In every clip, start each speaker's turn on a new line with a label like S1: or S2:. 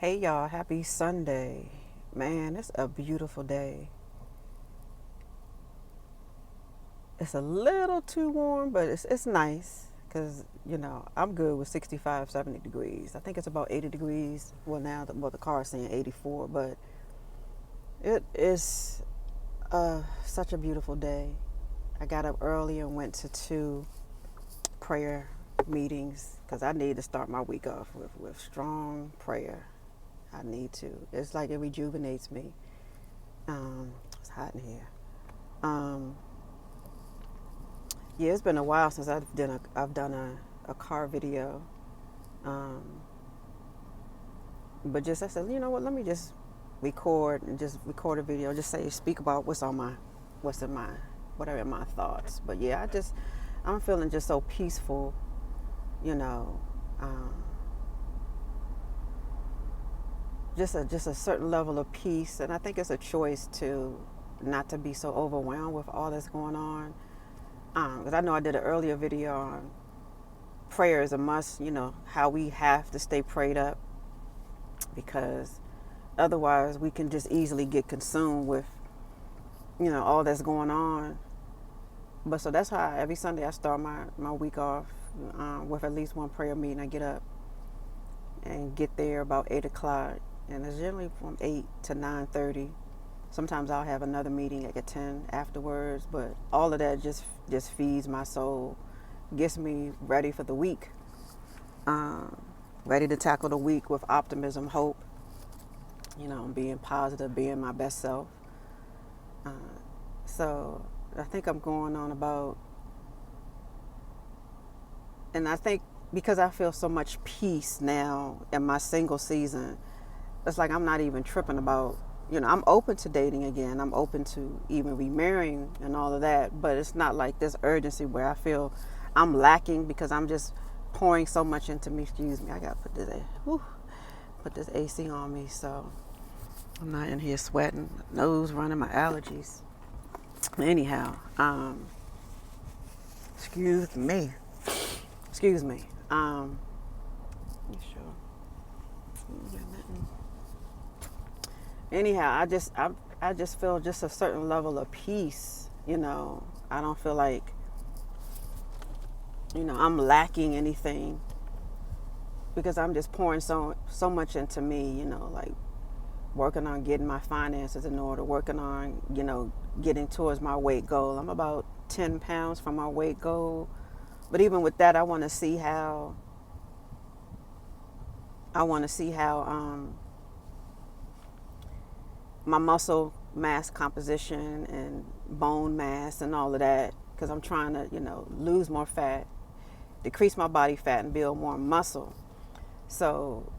S1: Hey y'all, happy Sunday. Man, it's a beautiful day. It's a little too warm, but it's nice because, I'm good with 65, 70 degrees. I think it's about 80 degrees. Well, now the car is saying 84, but it is such a beautiful day. I got up early and went to two prayer meetings because I need to start my week off with strong prayer. I need to. It's like it rejuvenates me. It's hot in here. Um, yeah, it's been a while since I've done a car video. Um, but just I said, you know what? Let me just record a video. Just speak about what's in my whatever in my thoughts. But yeah, I'm feeling just so peaceful. You know, um, just a certain level of peace, and I think it's a choice to not to be so overwhelmed with all that's going on. Because I know I did an earlier video on prayer is a must, how we have to stay prayed up because otherwise we can just easily get consumed with, all that's going on. But so that's how every Sunday I start my week off with at least one prayer meeting. I get up and get there about 8 o'clock, and it's generally from 8 to 9:30. Sometimes I'll have another meeting at 10 afterwards, but all of that just feeds my soul, gets me ready for the week. um, Ready to tackle the week with optimism, hope, being positive, being my best self. Uh, so I think I'm going on about, and I think because I feel so much peace now in my single season, it's like I'm not even tripping about, I'm open to dating again. I'm open to even remarrying and all of that, but it's not like this urgency where I feel I'm lacking because I'm just pouring so much into me. Excuse me, I gotta put this AC on me so I'm not in here sweating, nose running, my allergies. Anyhow, excuse me. Excuse me. Sure. Anyhow, I just feel just a certain level of peace. I don't feel like I'm lacking anything because I'm just pouring so much into me. Like working on getting my finances in order, working on getting towards my weight goal. I'm about 10 pounds from my weight goal, but even with that, I want to see how my muscle mass composition and bone mass and all of that, because I'm trying to lose more fat, decrease my body fat, and build more muscle. So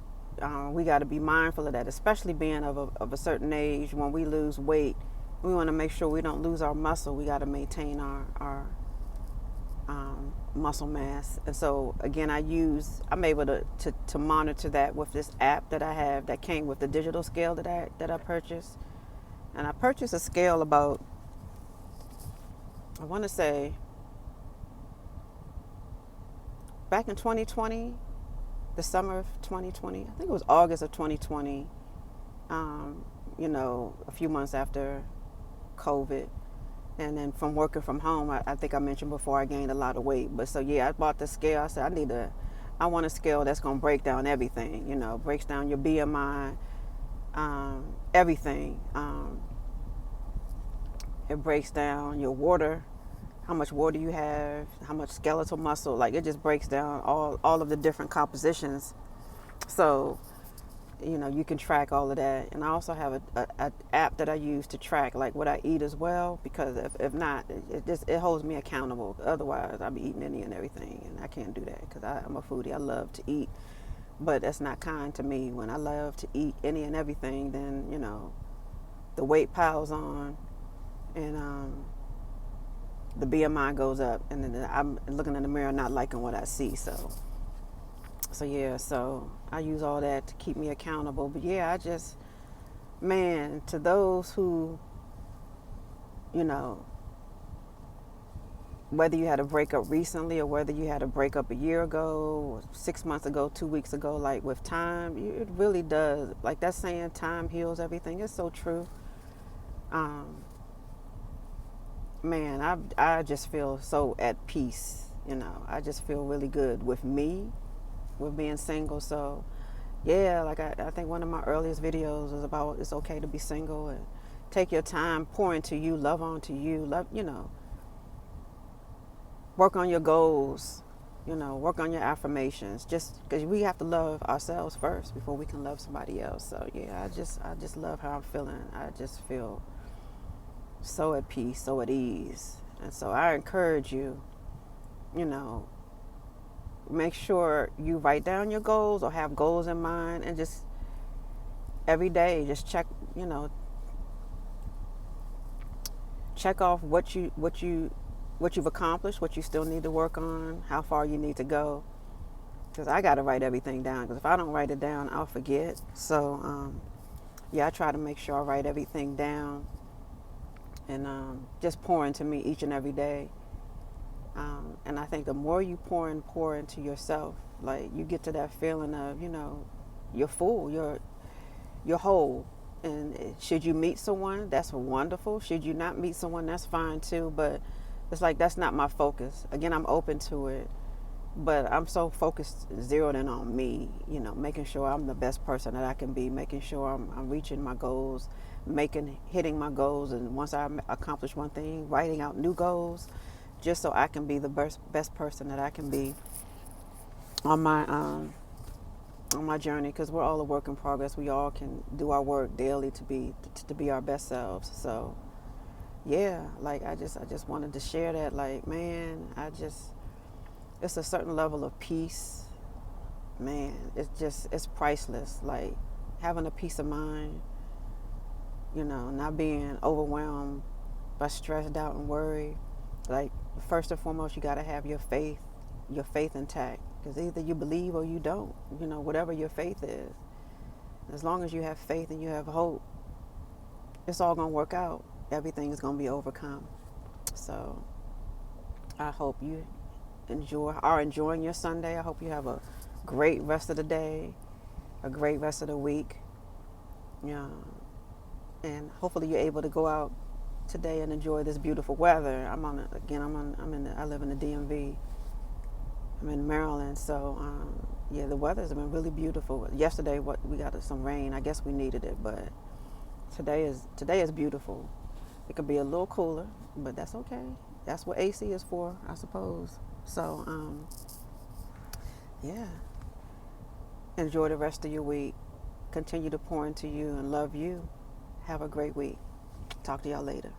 S1: we got to be mindful of that, especially being of a certain age. When we lose weight, we want to make sure we don't lose our muscle. We got to maintain our muscle mass. And so again, I'm able to monitor that with this app that I have that came with the digital scale that I purchased. And I purchased a scale about, I want to say, back in 2020, the summer of 2020. I think it was August of 2020. A few months after COVID. And then from working from home, I think I mentioned before, I gained a lot of weight. But so yeah, I bought the scale. I said I want a scale that's gonna break down everything. Breaks down your BMI, everything. It breaks down your water, how much water you have, how much skeletal muscle. Like it just breaks down all of the different compositions. So you can track all of that. And I also have a app that I use to track like what I eat as well, because if not, it holds me accountable. Otherwise, I'll be eating any and everything, and I can't do that because I'm a foodie. I love to eat, but that's not kind to me. When I love to eat any and everything, then the weight piles on, and the BMI goes up, and then I'm looking in the mirror not liking what I see. So yeah, so I use all that to keep me accountable. But yeah, man, to those who, whether you had a breakup recently or whether you had a breakup a year ago, 6 months ago, 2 weeks ago, like with time, it really does. Like that saying, time heals everything. It's so true. Um, Man, I just feel so at peace. I just feel really good with me, with being single. So, yeah, like I think one of my earliest videos was about it's okay to be single and take your time, pour into you, love on to you, work on your goals, work on your affirmations. Just because we have to love ourselves first before we can love somebody else. So yeah, I just love how I'm feeling. I just feel so at peace, so at ease. And so I encourage you, you know, make sure you write down your goals or have goals in mind and just every day just check off what you've accomplished, what you still need to work on, how far you need to go. Because I got to write everything down. Because if I don't write it down, I'll forget. So, yeah, I try to make sure I write everything down and just pour into me each and every day. And I think the more you pour into yourself, like you get to that feeling of, you're full, you're whole. And should you meet someone, that's wonderful. Should you not meet someone, that's fine too. But it's like that's not my focus. Again, I'm open to it, but I'm so focused, zeroed in on me. Making sure I'm the best person that I can be, making sure I'm reaching my goals, hitting my goals, and once I accomplish one thing, writing out new goals, just so I can be the best person that I can be on my journey, because we're all a work in progress. We all can do our work daily to be our best selves. So yeah, like I just wanted to share that. Like, man, it's a certain level of peace, man. It's priceless. Like having a peace of mind, not being overwhelmed by stressed, doubt, and worry. Like first and foremost, you got to have your faith intact. Because either you believe or you don't, whatever your faith is. As long as you have faith and you have hope, it's all going to work out. Everything is going to be overcome. So I hope you are enjoying your Sunday. I hope you have a great rest of the day, a great rest of the week. Yeah. And hopefully you're able to go out today and enjoy this beautiful weather. I live in the DMV. I'm in Maryland, so yeah, the weather's been really beautiful. Yesterday, we got some rain. I guess we needed it, but today is beautiful. It could be a little cooler, but that's okay. That's what AC is for, I suppose. So yeah, enjoy the rest of your week. Continue to pour into you and love you. Have a great week. Talk to y'all later.